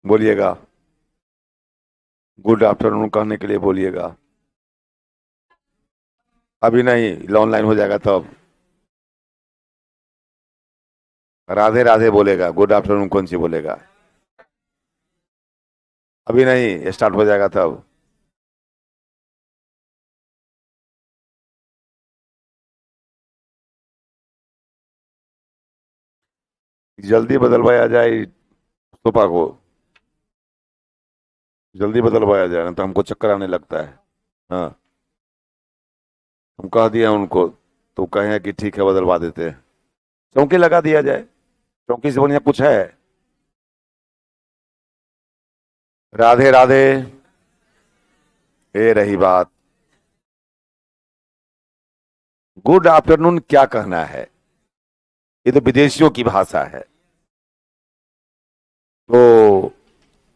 बोलिएगा। Good afternoon कहने के लिए बोलिएगा। अभी नहीं, ऑनलाइन हो जाएगा तब। राधे राधे बोलेगा, गुड आफ्टरनून कौन सी बोलेगा। अभी नहीं, स्टार्ट हो जाएगा तब। जल्दी बदलवाया जाए सोफा को। जल्दी बदलवाया जाए ना तो हमको चक्कर आने लगता है। हाँ। हम कह दिया उनको, तो कहे कि ठीक है बदलवा देते हैं। चौकी लगा दिया जाए। चौकी से बढ़िया कुछ है। राधे राधे। ये रही बात। गुड आफ्टरनून क्या कहना है, ये तो विदेशियों की भाषा है। तो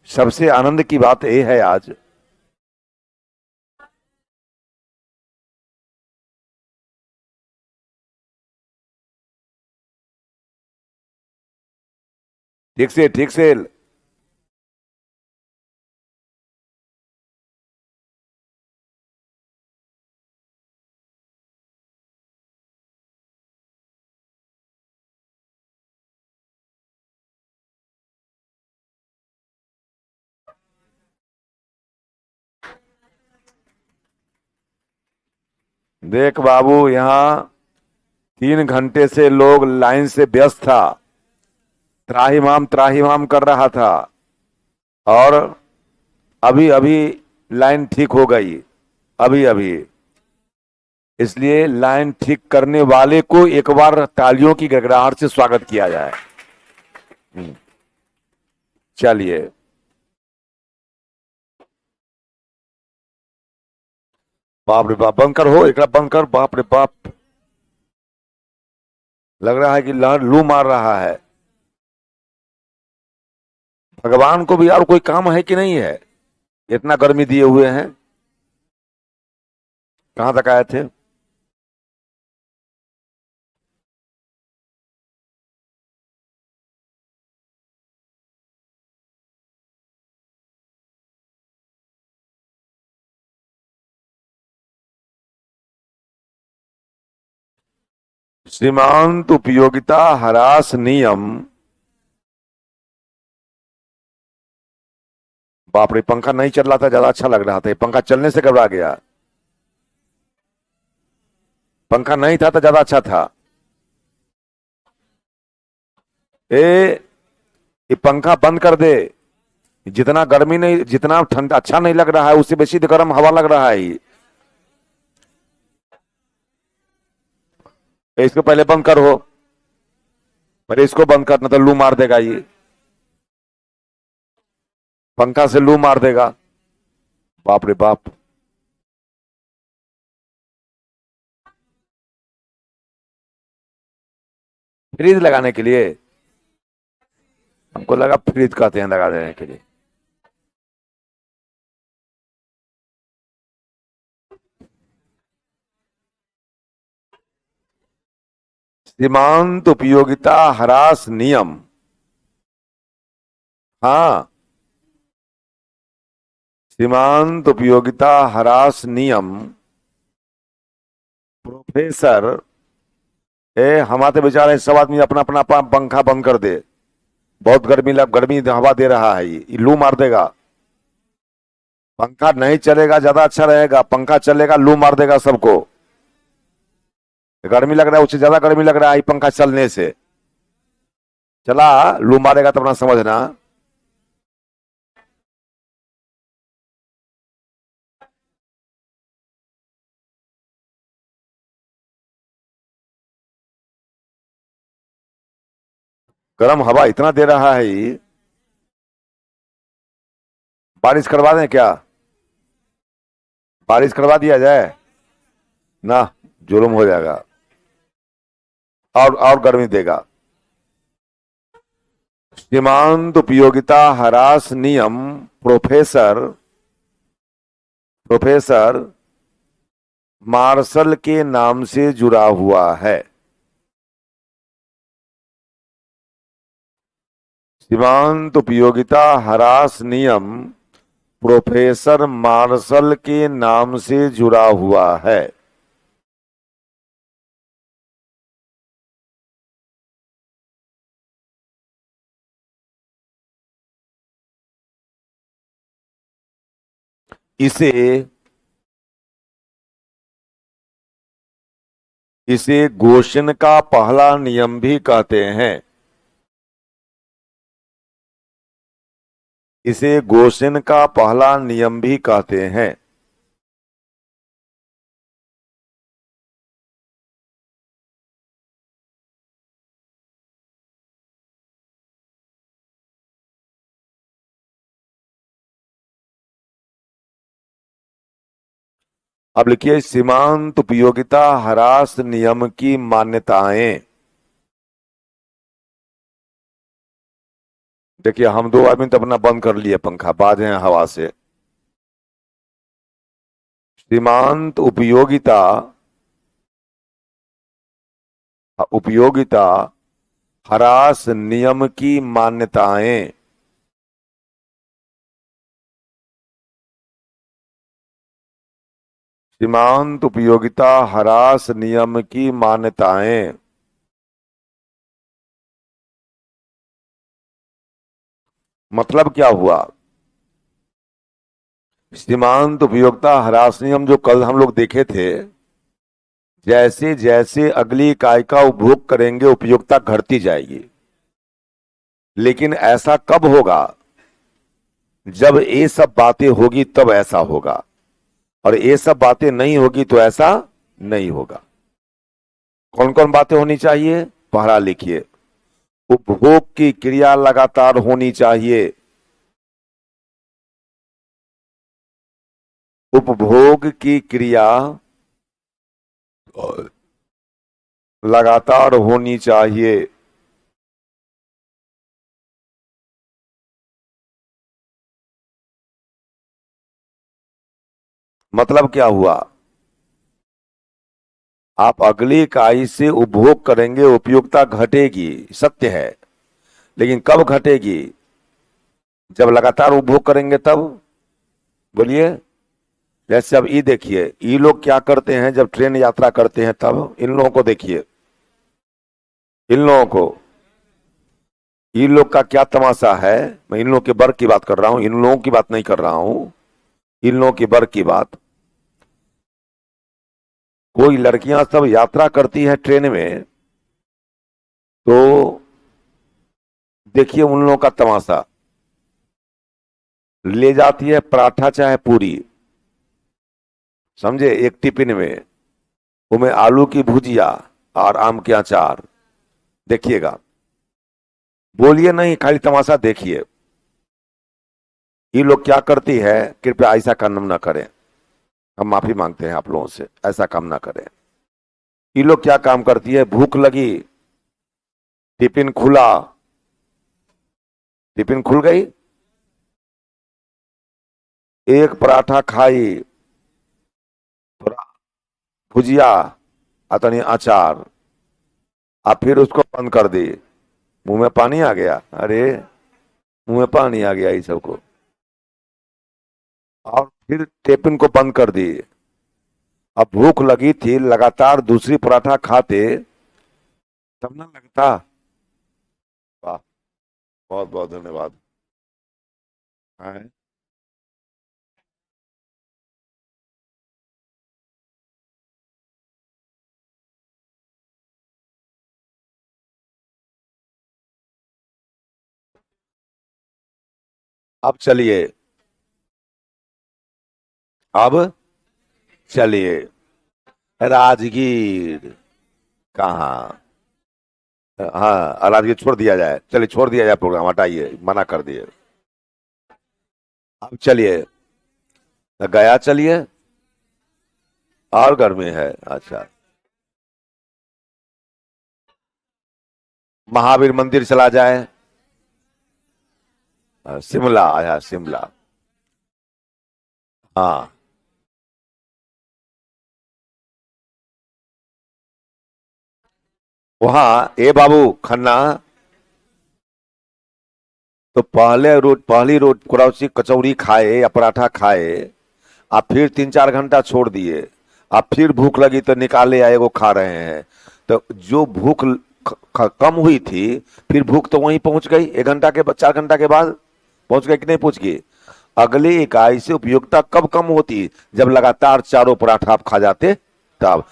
सबसे आनंद की बात यह है आज। ठीक से ठीक से। देख बाबू, यहाँ 3 घंटे से लोग लाइन से व्यस्त था। त्राहिमाम कर रहा था। और अभी अभी लाइन ठीक हो गई। अभी अभी। इसलिए लाइन ठीक करने वाले को एक बार तालियों की गड़गड़ाहट से स्वागत किया जाए। हम्म, चलिए। बाप रे बाप, बंद कर हो, एक बंद कर, बाप रे बाप। लग रहा है कि लहर लू मार रहा है। भगवान को भी यार कोई काम है कि नहीं है। इतना गर्मी दिए हुए हैं। कहां तक आए थे। सीमांत उपयोगिता ह्रास नियम। बाप रे, पंखा नहीं चल रहा था, ज्यादा अच्छा लग रहा था, पंखा चलने से घबरा गया। पंखा नहीं था तो ज्यादा अच्छा था। ए, ये पंखा बंद कर दे। जितना गर्मी नहीं, जितना ठंडा अच्छा नहीं लग रहा है, उससे बेसी तो गर्म हवा लग रहा है ये। इसको पहले बंद कर हो। पहले इसको बंद करना तो लू मार देगा ये। पंखा से लू मार देगा। बाप रे बाप। फ्रीज लगाने के लिए। हमको लगा फ्रीज कहते हैं लगा देने के लिए। सीमांत उपयोगिता ह्रास नियम। हाँ। सीमांत उपयोगिता ह्रास नियम। प्रोफेसर। हमारे बेचारे सब आदमी अपना अपना पंखा बंद कर दे। बहुत गर्मी हवा दे रहा है, ये लू मार देगा। पंखा नहीं चलेगा, ज्यादा अच्छा रहेगा, पंखा चलेगा लू मार देगा सबको। गर्मी लग रहा है, उससे ज्यादा गर्मी लग रहा है पंखा चलने से। चला लू मारेगा तो अपना समझना। गर्म हवा इतना दे रहा है ये। बारिश करवा दें क्या। बारिश करवा दिया जाए ना। जुर्म हो जाएगा। और गर्मी देगा। सीमांत उपयोगिता ह्रास नियम। प्रोफेसर। प्रोफेसर मार्शल के नाम से जुड़ा हुआ है। सीमांत उपयोगिता ह्रास नियम प्रोफेसर मार्शल के नाम से जुड़ा हुआ है। इसे इसे गोशन का पहला नियम भी कहते हैं। इसे गोशन का पहला नियम भी कहते हैं। अब लिखिए सीमांत उपयोगिता ह्रास नियम की मान्यताएं। देखिए हम दो आदमी तो अपना बंद कर लिए पंखा, बाज हैं हवा से। सीमांत उपयोगिता उपयोगिता ह्रास नियम की मान्यताएं। सीमांत उपयोगिता ह्रास नियम की मान्यताएं मतलब क्या हुआ? सीमांत उपयोगिता ह्रास नियम जो कल हम लोग देखे थे, जैसे जैसे अगली इकाई का उपभोग करेंगे उपयोगिता घटती जाएगी। लेकिन ऐसा कब होगा? जब ये सब बातें होगी तब ऐसा होगा, और ये सब बातें नहीं होगी तो ऐसा नहीं होगा। कौन कौन बातें होनी चाहिए? पहला लिखिए, उपभोग की क्रिया लगातार होनी चाहिए। उपभोग की क्रिया लगातार होनी चाहिए। मतलब क्या हुआ? आप अगली इकाई से उपभोग करेंगे उपयोगिता घटेगी, सत्य है। लेकिन कब घटेगी? जब लगातार उपभोग करेंगे तब। बोलिए। जैसे अब ई देखिए, ई लोग क्या करते हैं जब ट्रेन यात्रा करते हैं तब, इन लोगों को देखिए, इन लोगों को, इन लोग का क्या तमाशा है। मैं इन लोगों के वर्ग की बात कर रहा हूं, इन लोगों की बात नहीं कर रहा हूं, इन लोगों के वर्ग की बात। कोई लड़कियां सब यात्रा करती है ट्रेन में, तो देखिए उन लोगों का तमाशा। ले जाती है पराठा चाहे पूरी, समझे, एक टिफिन में, उनमें आलू की भुजिया और आम के अचार। देखिएगा, बोलिए नहीं, खाली तमाशा देखिए। ये लोग क्या करती है, कृपया ऐसा काम ना करें। हम माफी मांगते हैं आप लोगों से, ऐसा काम ना करें। ये लोग क्या काम करती है, भूख लगी, टिफिन खुला, टिफिन खुल गई, एक पराठा खाई, थोड़ा भुजिया, अतनी अचार, और फिर उसको बंद कर दी। मुंह में पानी आ गया, अरे मुंह में पानी आ गया ये सबको। और फिर टिफिन को बंद कर दी। अब भूख लगी थी, लगातार दूसरी पराठा खाते तब ना लगता। वाह, बहुत बहुत धन्यवाद। हाँ। अब चलिए, अब चलिए, राजगीर कहाँ? हाँ, राजगीर छोड़ दिया जाए, चलिए छोड़ दिया जाए, प्रोग्राम हटाइए, मना कर दिए। अब चलिए, गया चलिए। और गर्मी है, अच्छा। महावीर मंदिर चला जाए। शिमला आया, शिमला। हाँ, वहां ए बाबू खन्ना, तो पहली रोट कड़ौची कचौड़ी खाए या पराठा खाए, आप फिर 3-4 घंटा छोड़ दिए, आप फिर भूख लगी तो निकाले आए वो खा रहे हैं, तो जो भूख कम हुई थी, फिर भूख तो वहीं पहुंच गई 1 घंटा के 4 घंटा के बाद, पहुंच गई कि नहीं पहुंच गई। अगली इकाई से उपयोगिता कब कम होती, जब लगातार चारों पराठा आप खा जाते, तब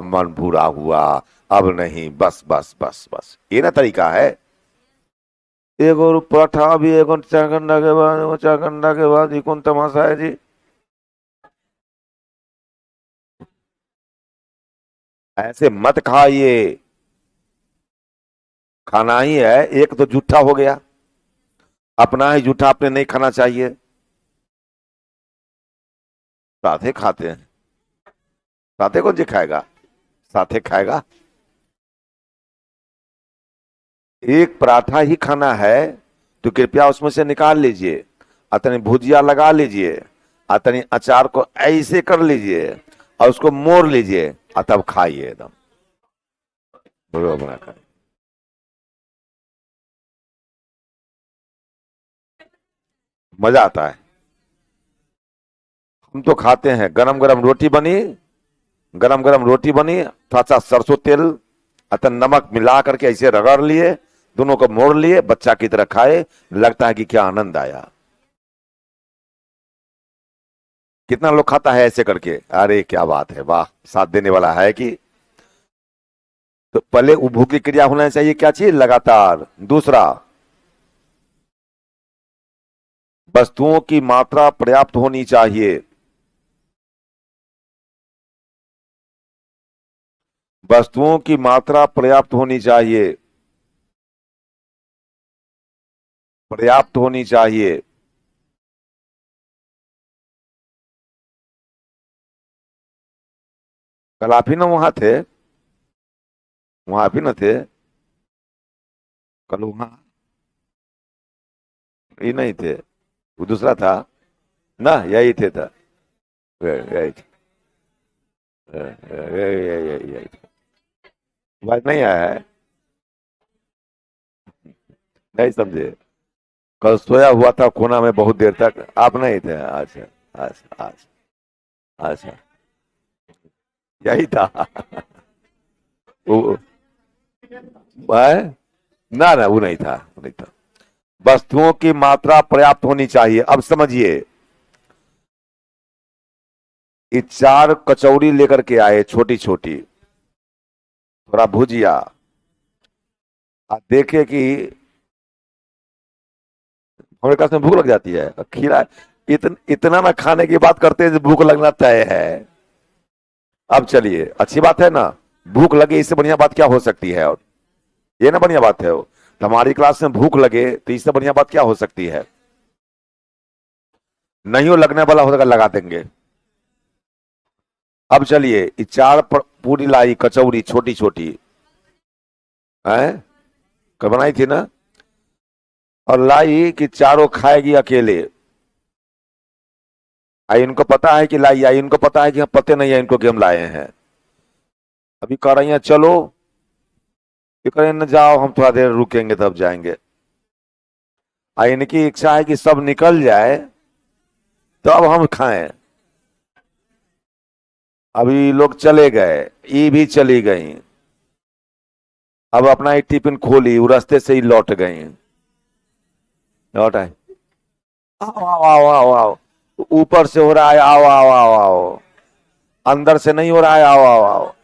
मन भूरा हुआ, अब नहीं, बस बस बस बस, ये ना तरीका है। एक और पराठा भी 1 4 घंटा के बाद, 4 घंटा के बाद, ये कौन तमाशा है जी। ऐसे मत खाइए, खाना ही है, एक तो जूठा हो गया, अपना ही जूठा आपने नहीं खाना चाहिए। साथे खाते हैं, साथे कौन जी खाएगा, साथे खाएगा। एक पराठा ही खाना है तो कृपया उसमें से निकाल लीजिए, अतनी भुजिया लगा लीजिए, अतनी अचार को ऐसे कर लीजिए और उसको मोड़ लीजिए और तब खाइए एकदम बड़ा बना कर। मजा आता है। हम तो खाते हैं, गरम गरम रोटी बनी, गरम गरम रोटी बनी, थोड़ा सा सरसों तेल अतन नमक मिला करके ऐसे रगड़ लिए, दोनों को मोड़ लिए, बच्चा की तरह खाए, लगता है कि क्या आनंद आया। कितना लोग खाता है ऐसे करके, अरे क्या बात है, वाह, साथ देने वाला है कि। तो पहले उपभोग की क्रिया होना चाहिए, क्या चीज, लगातार। दूसरा, वस्तुओं की मात्रा पर्याप्त होनी चाहिए, वस्तुओं की मात्रा पर्याप्त होनी चाहिए, पर्याप्त होनी चाहिए। कल आप ही ना वहां थे, वहां आप ही ना थे कल वहां, ये नहीं थे, वो दूसरा था ना, यही थे था, यही थे, यही थे। बात नहीं आया है, नहीं समझे। कल सोया हुआ था कोना में बहुत देर तक, आप नहीं थे। अच्छा अच्छा अच्छा अच्छा, यही था। वो है? ना ना, वो नहीं था, वो नहीं था। वस्तुओं की मात्रा पर्याप्त होनी चाहिए। अब समझिए, ये 4 कचौड़ी लेकर के आए छोटी छोटी, थोड़ा भुजिया, आप देखे कि हमारे पास में भूख लग जाती है, खीरा इतना ना खाने की बात करते हैं, भूख लगना तय है। अब चलिए, अच्छी बात है ना, भूख लगे, इससे बढ़िया बात क्या हो सकती है, और ये ना बढ़िया बात है वो। तो हमारी क्लास में भूख लगे तो इससे बढ़िया बात क्या हो सकती है। नहीं हो लगने वाला होगा, लगा देंगे। अब चलिए, ये पूरी लाई कचौड़ी छोटी छोटी है, कल बनाई थी ना, और लाई कि चारों खाएगी अकेले। आई इनको पता है कि लाई आई, इनको पता है कि हम, पते नहीं है इनको कि हम लाए हैं। अभी कह रही हैं चलो, ये कह रहे हैं न जाओ, हम थोड़ा देर रुकेंगे तब जाएंगे। आई इनकी इच्छा है कि सब निकल जाए तो अब हम खाएं। अभी लोग चले गए, ये भी चली गई, अब अपना ही टिफिन खोली, वो रास्ते से ही लौट गई, लौट आए, आओ आओ आओ आओ आओ, ऊपर से हो रहा है आओ आओ आओ आओ, अंदर से नहीं हो रहा है आओ आओ आओ,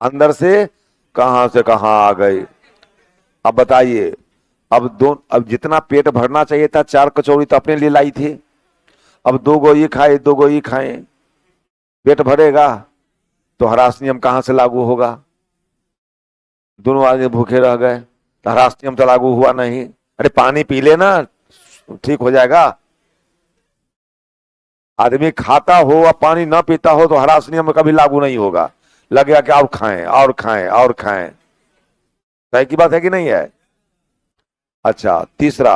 अंदर से कहां आ गई। अब बताइए, अब जितना पेट भरना चाहिए था, 4 कचौड़ी तो अपने लिए लाई थी, अब 2 गो ये खाए, 2 गो ये खाए, पेट भरेगा तो हरास नियम कहां से लागू होगा। दोनों आदमी भूखे रह गए तो हरास नियम तो लागू हुआ नहीं। अरे पानी पी लेना, ठीक हो जाएगा। आदमी खाता हो और पानी ना पीता हो तो हरास नियम कभी लागू नहीं होगा, लगेगा कि और खाएं और खाएं और खाएं। सही की बात है कि नहीं है। अच्छा, तीसरा,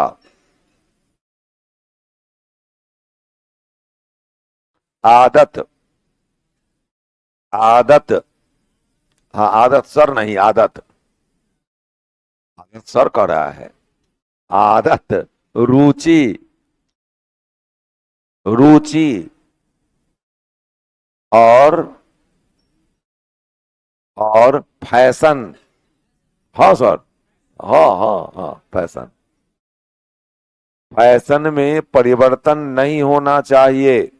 आदत, आदत, हाँ आदत, सर नहीं, आदत, आदत सर कह रहा है। आदत, रुचि, रुचि और फैशन। हाँ सर। हाँ हाँ हाँ, फैशन। फैशन में परिवर्तन नहीं होना चाहिए।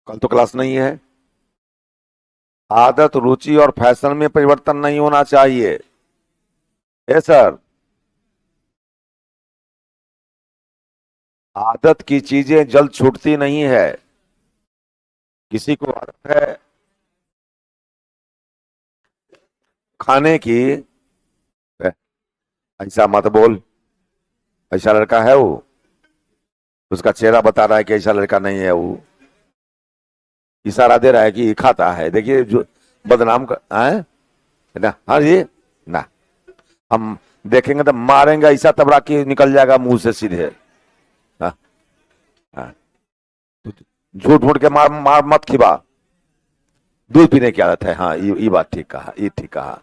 कल तो क्लास नहीं है। आदत, रुचि और फैशन में परिवर्तन नहीं होना चाहिए। ए सर, आदत की चीजें जल्द छूटती नहीं है। किसी को आदत है खाने की, ए, ऐसा मत बोल। ऐसा लड़का है वो? उसका चेहरा बता रहा है कि ऐसा लड़का नहीं है वो। इशारा दे रहा है कि ये खाता है, देखिए जो बदनाम कर है ना। हाँ जी। ना, हम देखेंगे तो मारेंगे ऐसा तबड़ा कि निकल जाएगा मुंह से सीधे। हाँ हाँ। झूठ मूठ के मार मार मत खिबा। दूध पीने की आदत है, हाँ ये बात ठीक कहा, ये ठीक कहा।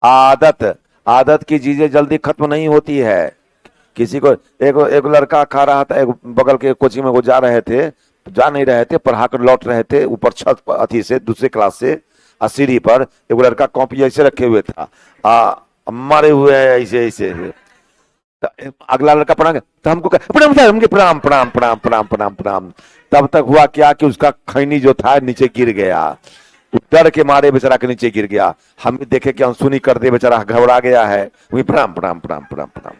आदत, आदत की चीजें जल्दी खत्म नहीं होती है। किसी को, एक एक लड़का खा रहा था, एक बगल के कोचिंग में वो जा रहे थे, जा नहीं रहे थे, पढ़ा कर लौट रहे थे ऊपर छत पर, अथी से दूसरे क्लास से, सीढ़ी पर एक लड़का कॉपी ऐसे रखे हुए था, मारे हुए है ऐसे ऐसे। तो अगला लड़का पढ़ा तो हमको प्रणाम सर, हमके प्रणाम प्रणाम प्रणाम प्रणाम प्रणाम प्रणाम। तब तक हुआ क्या कि उसका खैनी जो था नीचे गिर गया। डर के मारे बेचारा के नीचे गिर गया। हम भी देखे कि अनसुनी कर दे, बेचारा घबरा गया है। वही प्रणाम प्रणाम प्रणाम प्रणाम प्रणाम।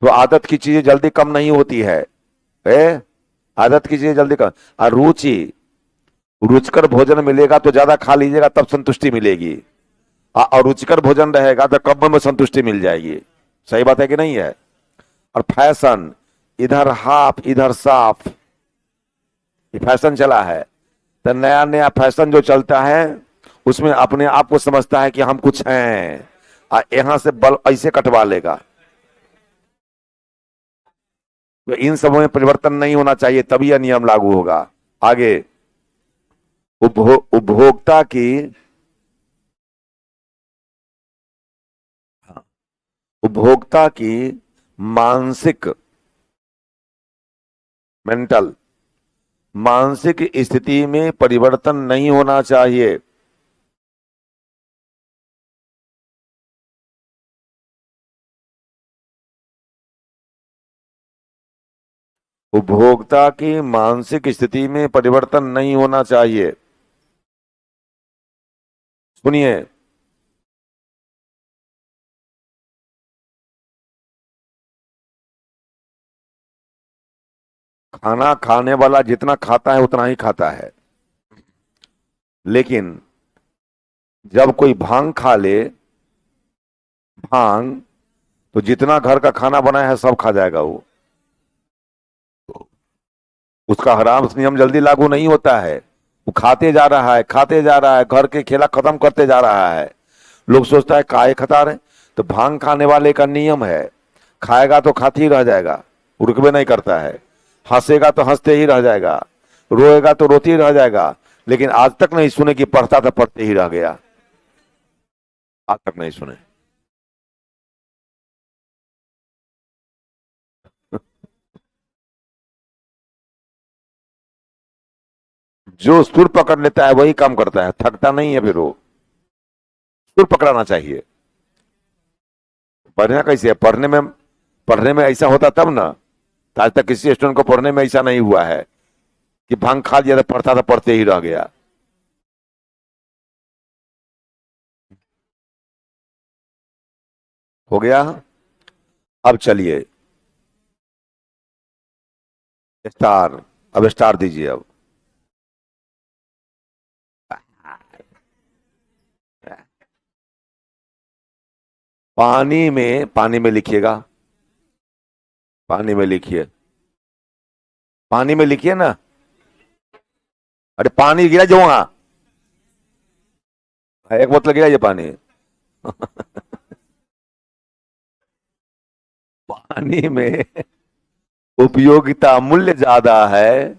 तो आदत की चीजें जल्दी कम नहीं होती है। ए? आदत की चीजें जल्दी कम। और रुचि, रुचिकर भोजन मिलेगा तो ज्यादा खा लीजिएगा तब संतुष्टि मिलेगी। और रुचिकर भोजन रहेगा तो कम में संतुष्टि मिल जाएगी। सही बात है कि नहीं है? और फैशन, इधर हाफ इधर साफ, ये फैशन चला है। तो नया नया फैशन जो चलता है उसमें अपने आप को समझता है कि हम कुछ हैं, और यहां से बल ऐसे कटवा लेगा। तो इन सबों में परिवर्तन नहीं होना चाहिए, तभी यह नियम लागू होगा। आगे, उपभोक्ता की, उपभोक्ता की मानसिक, मेंटल, मानसिक स्थिति में परिवर्तन नहीं होना चाहिए। उपभोक्ता की मानसिक स्थिति में परिवर्तन नहीं होना चाहिए। सुनिए, खाना खाने वाला जितना खाता है उतना ही खाता है, लेकिन जब कोई भांग खा ले, भांग, तो जितना घर का खाना बनाया है सब खा जाएगा वो। उसका हराम नियम जल्दी लागू नहीं होता है। वो खाते जा रहा है, खाते जा रहा है, घर के खेला खत्म करते जा रहा है। लोग सोचता है काहे खता रहे। तो भांग खाने वाले का नियम है, खाएगा तो खाते ही रह जाएगा, रुकबे नहीं करता है। हंसेगा तो हंसते ही रह जाएगा, रोएगा तो रोते ही रह जाएगा। लेकिन आज तक नहीं सुने कि पढ़ता था पढ़ते ही रह गया। आज तक नहीं सुने। जो सुर पकड़ लेता है वही काम करता है, थकता नहीं है फिर वो। सुर पकड़ाना चाहिए। पढ़ना कैसे है? पढ़ने में ऐसा होता तब ना। तो आज तक किसी स्टूडेंट को पढ़ने में ऐसा नहीं हुआ है कि भांग खा लिया तो पढ़ता था पढ़ते ही रह गया। हो गया। अब चलिए, स्टार। अब स्टार दीजिए अब। पानी में लिखिएगा। पानी में लिखिए, पानी में लिखिए ना। अरे पानी गिरा जो वहां, एक बोतल गिरा ये पानी। पानी में उपयोगिता मूल्य ज्यादा है,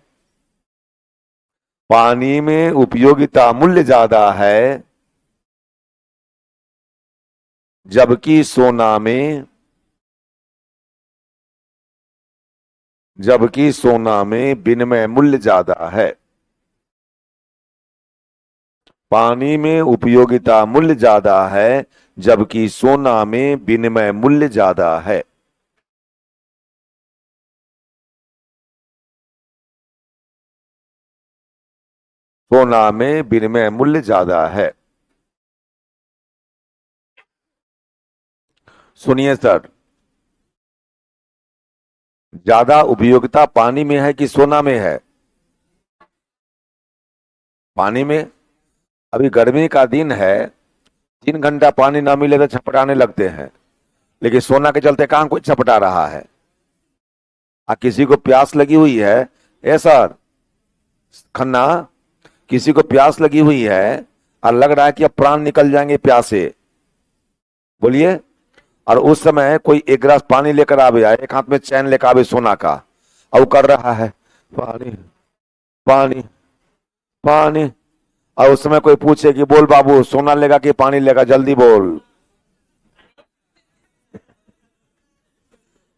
पानी में उपयोगिता मूल्य ज्यादा है, जबकि सोना में, जबकि सोना में विनिमय मूल्य ज्यादा है। पानी में उपयोगिता मूल्य ज्यादा है, जबकि सोना में विनिमय मूल्य ज्यादा है। सोना में विनिमय मूल्य ज्यादा है। सुनिए सर, ज्यादा उपयोगिता पानी में है कि सोना में है? पानी में। अभी गर्मी का दिन है, 3 घंटा पानी ना मिले तो छपटाने लगते हैं, लेकिन सोना के चलते कहां कोई छपटा रहा है? किसी को प्यास लगी हुई है, ए सर खन्ना, किसी को प्यास लगी हुई है और लग रहा है कि अब प्राण निकल जाएंगे प्यास से, बोलिए। और उस समय कोई एक गिलास पानी लेकर आवे, आए एक हाथ में चैन लेकर आवे सोना का, और वो कर रहा है पानी, पानी, पानी। और उस समय कोई पूछे कि बोल बाबू सोना लेगा कि पानी लेगा, जल्दी बोल।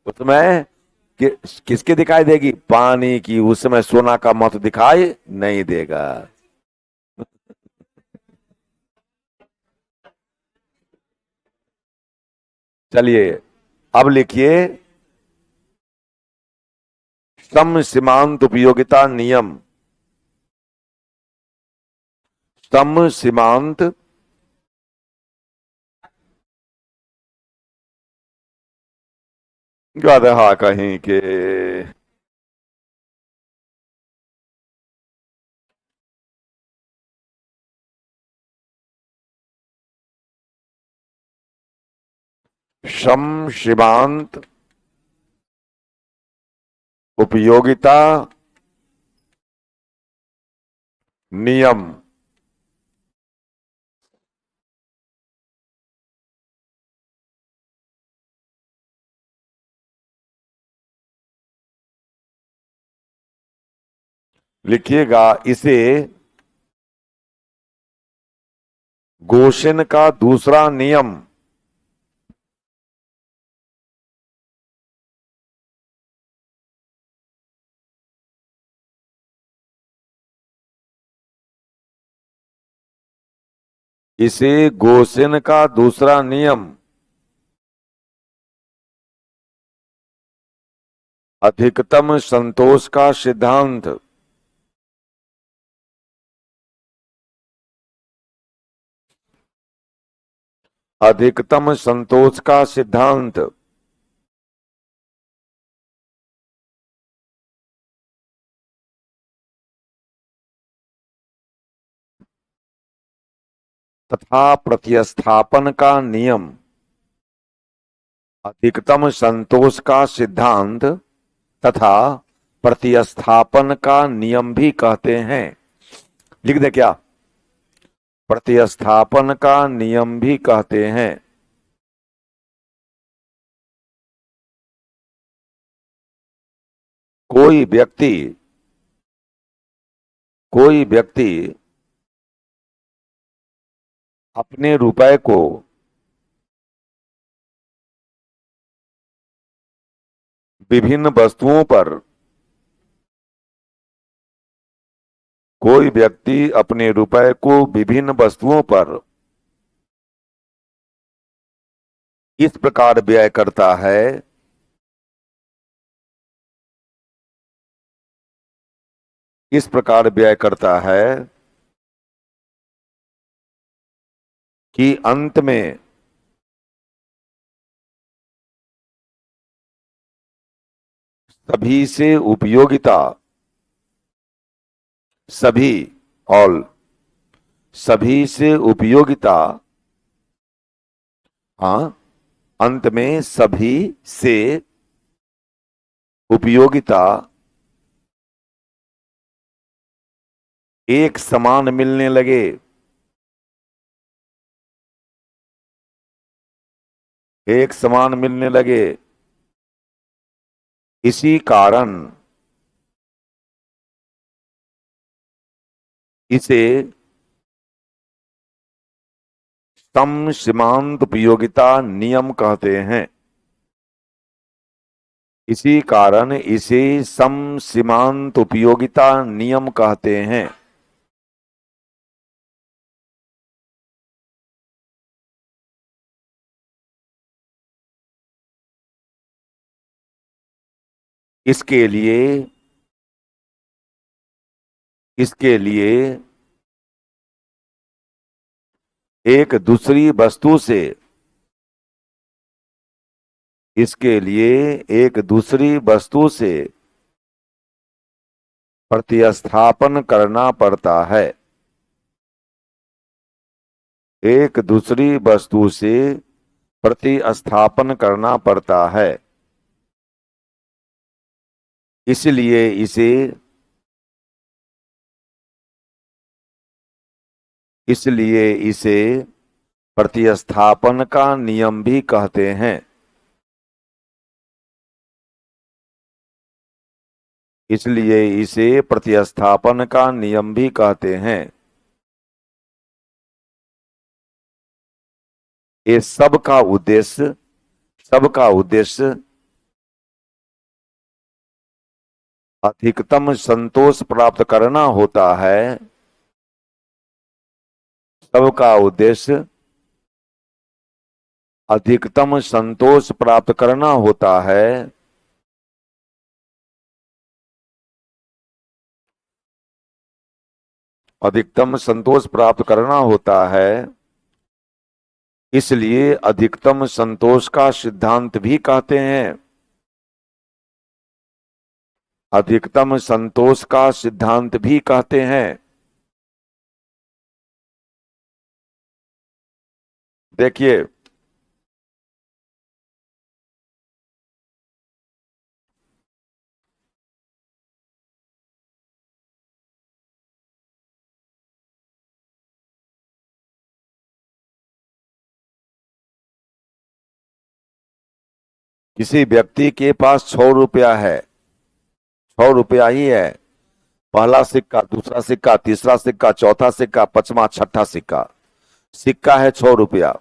उस समय कि, किसकी दिखाई देगी? पानी की। उस समय सोना का महत्व दिखाई नहीं देगा। चलिए अब लिखिए, सम सीमांत उपयोगिता नियम। सम सीमांत गधा कहीं के। सम सीमांत उपयोगिता नियम। लिखिएगा इसे गोसेन का दूसरा नियम। इसे गोसेन का दूसरा नियम, अधिकतम संतोष का सिद्धांत, अधिकतम संतोष का सिद्धांत, तथा प्रतिस्थापन का नियम। अधिकतम संतोष का सिद्धांत तथा प्रतिस्थापन का नियम भी कहते हैं। लिख दे क्या? प्रतिस्थापन का नियम भी कहते हैं। कोई व्यक्ति, कोई व्यक्ति अपने रुपए को विभिन्न वस्तुओं पर, कोई व्यक्ति अपने रुपए को विभिन्न वस्तुओं पर इस प्रकार व्यय करता है, इस प्रकार व्यय करता है कि अंत में सभी से उपयोगिता, सभी और सभी से उपयोगिता, हाँ, अंत में सभी से उपयोगिता एक समान मिलने लगे। एक समान मिलने लगे। इसी कारण इसे सम सीमांत उपयोगिता नियम कहते हैं। इसी कारण इसे सम सीमांत उपयोगिता नियम कहते हैं। इसके लिए इसके लिए एक दूसरी वस्तु से इसके लिए एक दूसरी वस्तु से प्रतिस्थापन करना पड़ता है। एक दूसरी वस्तु से प्रतिस्थापन करना पड़ता है। इसलिए इसे इसलिए इसे प्रतिस्थापन का नियम भी कहते हैं। इसलिए इसे प्रतिस्थापन का नियम भी कहते हैं। ये सब का उद्देश्य अधिकतम संतोष प्राप्त करना होता है। सबका उद्देश्य अधिकतम संतोष प्राप्त करना होता है। अधिकतम संतोष प्राप्त करना होता है। इसलिए अधिकतम संतोष का सिद्धांत भी कहते हैं। अधिकतम संतोष का सिद्धांत भी कहते हैं। देखिए, किसी व्यक्ति के पास 6 रुपया है, 6 रुपया ही है। पहला सिक्का, दूसरा सिक्का, तीसरा सिक्का, चौथा सिक्का, पांचवा, छठा सिक्का। सिक्का है 6 रुपया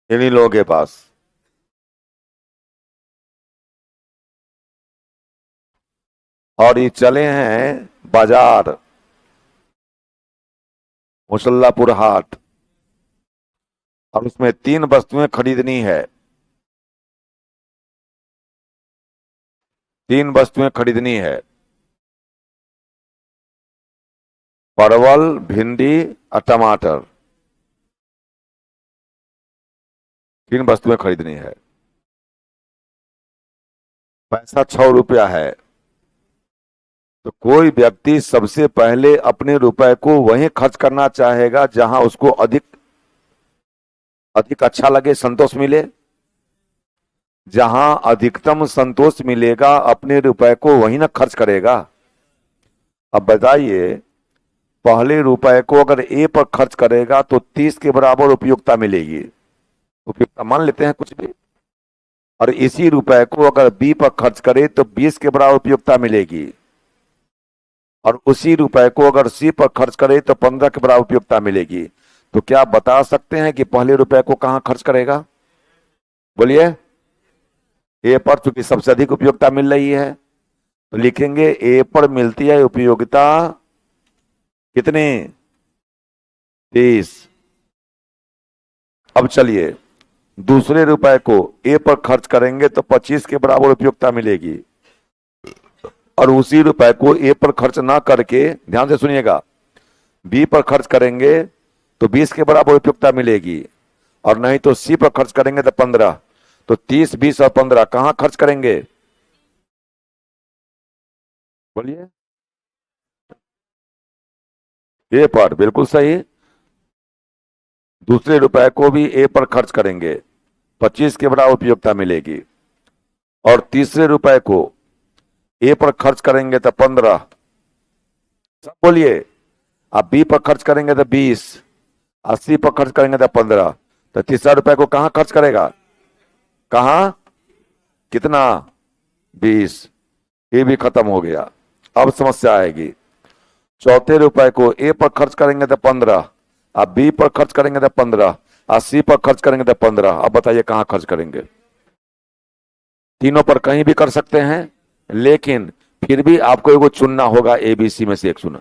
इन्हीं लोगों के पास। और ये चले हैं बाजार, मुसल्लापुर हाट, और उसमें 3 वस्तुएं खरीदनी है। 3 वस्तुएं खरीदनी है। परवल, भिंडी और टमाटर। 3 वस्तुएं खरीदनी है। पैसा 6 रुपया है। तो कोई व्यक्ति सबसे पहले अपने रुपए को वहीं खर्च करना चाहेगा जहां उसको अधिक अधिक अच्छा लगे, संतोष मिले। जहां अधिकतम संतोष मिलेगा अपने रुपए को वहीं ना खर्च करेगा। अब बताइए, पहले रुपए को अगर ए पर खर्च करेगा तो 30 के बराबर उपयोगिता मिलेगी। उपयोगिता मान लेते हैं कुछ भी। और इसी रुपए को अगर बी पर खर्च करे तो 20 के बराबर उपयोगिता मिलेगी। और उसी रुपए को अगर सी पर खर्च करे तो 15 के बराबर उपयोगिता मिलेगी। तो क्या आप बता सकते हैं कि पहले रुपए को कहां खर्च करेगा? बोलिए। ए पर चूंकि सबसे अधिक उपयोगिता मिल रही है तो लिखेंगे ए पर मिलती है उपयोगिता कितनी? 30। अब चलिए, दूसरे रुपए को ए पर खर्च करेंगे तो 25 के बराबर उपयोगिता मिलेगी। और उसी रुपए को ए पर खर्च ना करके, ध्यान से सुनिएगा, बी पर खर्च करेंगे तो 20 के बराबर उपयोगिता मिलेगी। और नहीं तो सी पर खर्च करेंगे तो 15। तो 30, 20 और 15 कहां खर्च करेंगे? बोलिए। ए पर, बिल्कुल सही। दूसरे रुपए को भी ए पर खर्च करेंगे, 25 के बराबर उपयोगिता मिलेगी। और तीसरे रुपए को ए पर खर्च करेंगे तो 15। सब बोलिए। आप बी पर खर्च करेंगे तो 20, 80 पर खर्च करेंगे तो 15। तो तीसरा रुपए को कहां खर्च करेगा? कहां? कितना? 20, ये भी खत्म हो गया। अब समस्या आएगी, चौथे रुपए को ए पर खर्च करेंगे तो 15, अब बी पर खर्च करेंगे तो 15, और सी पर खर्च करेंगे तो 15। अब बताइए कहां खर्च करेंगे? तीनों पर कहीं भी कर सकते हैं, लेकिन फिर भी आपको एगो चुनना होगा, एबीसी में से एक चुना।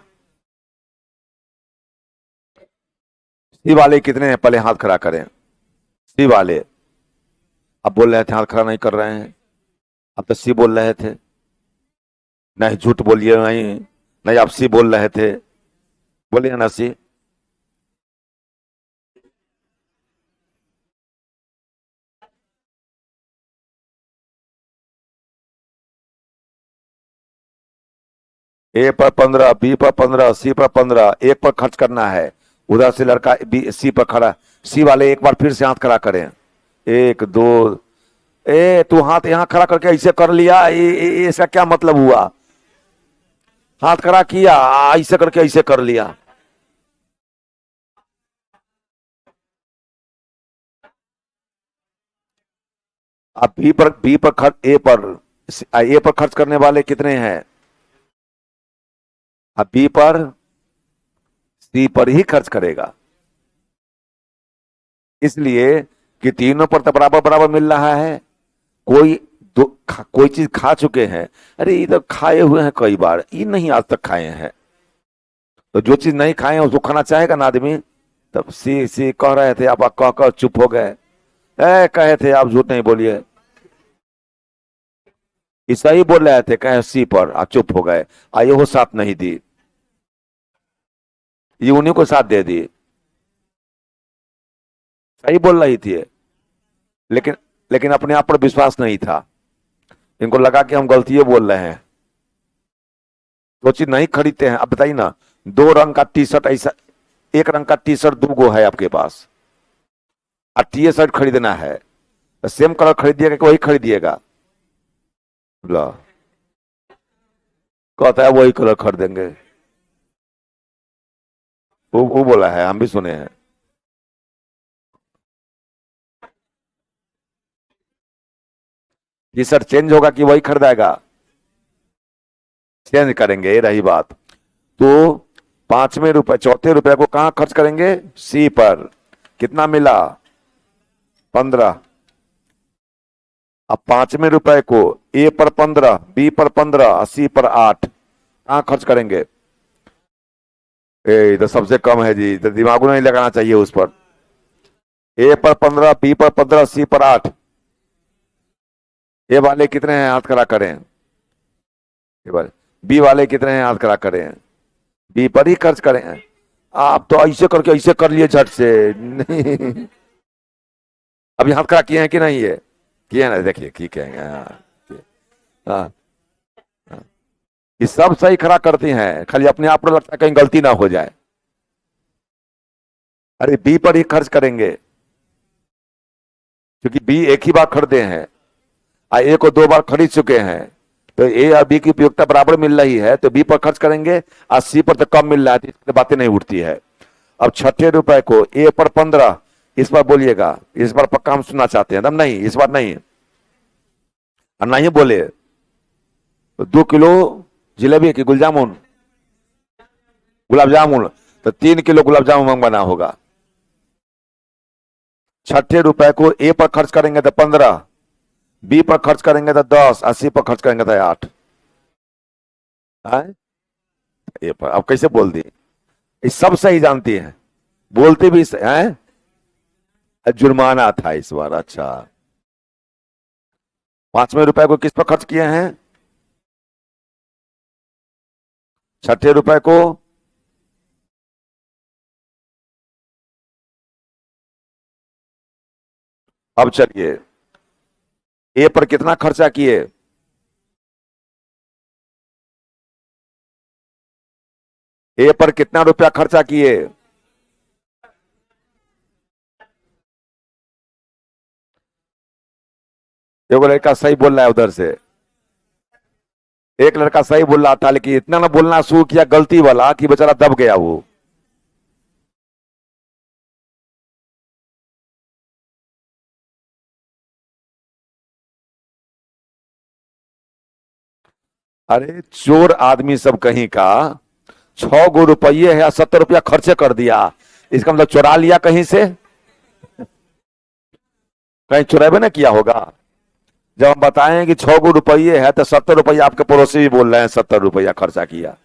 सी वाले कितने हैं, पहले हाथ खड़ा करें। सी वाले, अब बोल रहे थे हाथ खड़ा नहीं कर रहे हैं, अब तो सी बोल रहे थे। नहीं झूठ बोलिए, नहीं नहीं, आप सी बोल रहे थे, बोलिए ना सी। ए पर 15, बी पर 15, सी पर 15, एक पर खर्च करना है। उधर से लड़का बी सी पर खड़ा, सी वाले एक बार फिर से हाथ खड़ा करें। एक दो, ए तू हाथ यहां खड़ा करके ऐसे कर लिया, इसका क्या मतलब हुआ? हाथ खड़ा किया, ऐसे करके ऐसे कर लिया। अब बी पर खर्च, ए पर खर्च करने वाले कितने हैं? अब बी पर, सी पर ही खर्च करेगा, इसलिए कि तीनों पर तो बराबर बराबर मिल रहा है। कोई कोई चीज खा चुके हैं, अरे ये तो खाए हुए हैं कई बार, ये नहीं आज तक खाए हैं। तो जो चीज नहीं खाए हैं उसको खाना चाहेगा ना आदमी। तब सी कह रहे थे, आप कह कर चुप हो गए। कहे थे आप झूठ नहीं बोलिए, ऐसा ही बोल रहे थे, कहे सी पर, आप चुप हो गए। आइए वो साथ नहीं दी, ये उन्हीं को साथ दे दी। सही बोल रही थी, लेकिन लेकिन अपने आप पर विश्वास नहीं था। इनको लगा कि हम गलती बोल रहे हैं, वो चीज नहीं खरीदते हैं। अब बताइए ना, दो रंग का टी शर्ट ऐसा, एक रंग का टी शर्ट दो गो है आपके पास, और टी शर्ट खरीदना है, तो सेम कलर खरीदिएगा कि वही खरीदिएगा? ला, कहता है वही कलर खरीदेंगे। वो बोला है, हम भी सुने हैं। टी शर्ट चेंज होगा कि वही खरीदेगा? चेंज करेंगे, ये रही बात। तो पांचवें रुपए, चौथे रुपए को कहां खर्च करेंगे? सी पर। कितना मिला? 15। अब पांचवें रुपए को ए पर 15, बी पर 15, और सी पर 8 कहां खर्च करेंगे? तो सबसे कम है जी, तो दिमाग नहीं लगाना चाहिए उस पर। ए पर 15, बी पर 15, सी पर 8। ए वाले कितने हैं, हाथ खड़ा करें। ए वाले, बी वाले कितने हैं, हाथ खड़ा करें। बी पर ही खर्च करें। आप तो ऐसे करके ऐसे कर लिए झट से नहीं। अभी हाथ खड़ा किए हैं कि नहीं है? किए ना, देखिए की कहेंगे। हाँ, हाँ। ये सब सही खड़ा करती हैं, खाली अपने आप को लगता है कहीं गलती ना हो जाए। अरे बी पर ही खर्च करेंगे, क्योंकि बी एक ही बार खरीदे हैं, और ए को दो बार खरीद चुके हैं। तो ए और बी की उपयोगिता बराबर मिल रही है, तो बी पर खर्च करेंगे, और सी पर तो कम मिल रहा है, तो इसकी बातें नहीं उठती है। अब छठे रुपए को ए पर 15, इस बार बोलिएगा, इस बार पक्का हम सुनना चाहते हैं, एकदम नहीं, इस बार नहीं। और नहीं बोले तो 2 किलो जिलेबी की गुलाब जामुन, तो 3 किलो गुलाब जामुन मंगवाना होगा। छठे रुपए को ए पर खर्च करेंगे तो 15, बी पर खर्च करेंगे तो 10, और सी पर खर्च करेंगे तो 8। ए पर अब कैसे बोल दिए? ये सब सही जानती हैं, बोलते भी हैं। जुर्माना था इस बार, अच्छा। पांचवें रुपए को किस पर खर्च किए हैं? छठे रुपए को, अब चलिए, ए पर कितना खर्चा किए? ए पर कितना रुपया खर्चा किए? देखो लड़का सही बोल रहा है उधर से, एक लड़का सही बोल रहा था, लेकिन इतना ना बोलना शुरू किया गलती वाला कि बेचारा दब गया वो। अरे चोर आदमी सब कहीं का 6 गो रुपये है या 70 रुपया खर्चे कर दिया, इसका मतलब चुरा लिया कहीं से, कहीं चुरावे ना किया होगा। जब हम बताएं कि 6 गो रुपये है तो 70 रुपया आपके पड़ोसी भी बोल रहे हैं 70 रुपया खर्चा किया।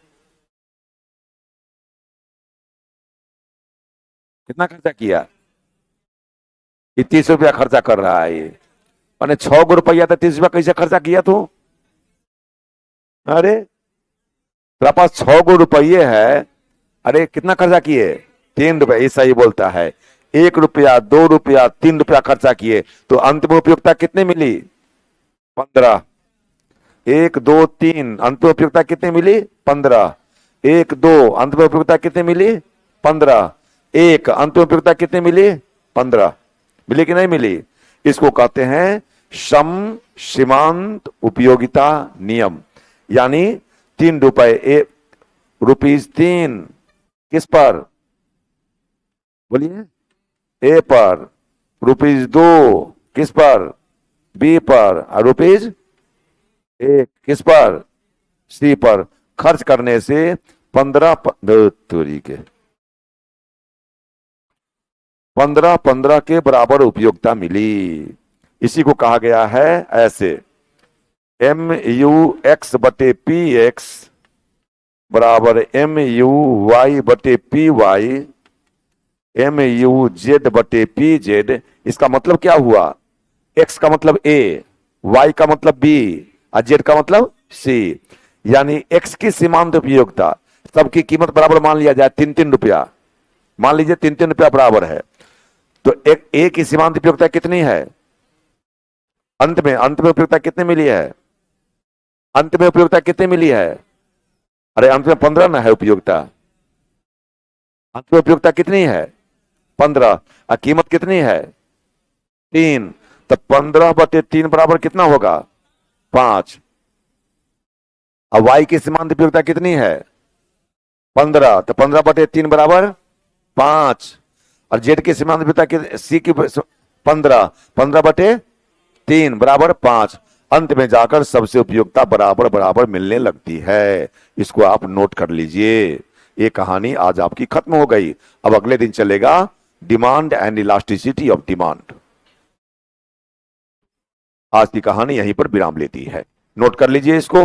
कितना खर्चा किया? ये 30 रुपया खर्चा कर रहा है ये। मैंने 6 गो रुपया तो 30 रुपया कैसे खर्चा किया तू? अरे तेरा पास 6 गो रुपये है, अरे कितना खर्चा किए? 3 रुपया, ऐसा ही बोलता है। 1 रुपया, 2 रुपया, 3 रुपया खर्चा किए तो अंत में उपयोगिता कितनी मिली? 15। 1, 2, 3 अंत में उपयोगिता कितनी मिली? 15। 1, 2 अंत में उपयोगिता कितनी मिली? 15। 1 अंत में उपयोगिता कितनी मिली? 15। मिली कि नहीं मिली? इसको कहते हैं सम सीमांत उपयोगिता नियम। यानी 3 रुपए, ₹3 किस पर? बोलिए। ए पर। ₹2 किस पर? बी पर। और ₹1 किस पर? सी पर। खर्च करने से 15 के बराबर उपयोगिता मिली। इसी को कहा गया है ऐसे, MU(x/Px) बराबर MU(y/Py) MU(z/Pz)। इसका मतलब क्या हुआ? x का मतलब a, y का मतलब b और z का मतलब c। यानी x की सीमांत उपयोगिता सबकी कीमत बराबर मान लिया जाए 3-3 रुपया, मान लीजिए 3-3 रुपया बराबर है, तो एक a की सीमांत उपयोगिता कितनी है? अंत में उपयोगिता कितनी मिली है? अंत में उपयोगिता कितनी मिली है? अरे अंत में 15 ना है उपयोगिता। अंत में उपयोगिता कितनी है? 15। और कीमत कितनी है? 3। तो 15/3 बराबर कितना होगा? 5। अब y की सीमांत उपयोगिता कितनी है? 15। तो 15/3 बराबर 5। और z की सीमांत उपयोगिता c की 15, 15/3 बराबर 5। अंत में जाकर सबसे उपयोगिता बराबर बराबर मिलने लगती है। इसको आप नोट कर लीजिए। ये कहानी आज आपकी खत्म हो गई। अब अगले दिन चलेगा demand and elasticity of demand. आज की कहानी यहीं पर विराम लेती है। नोट कर लीजिए इसको।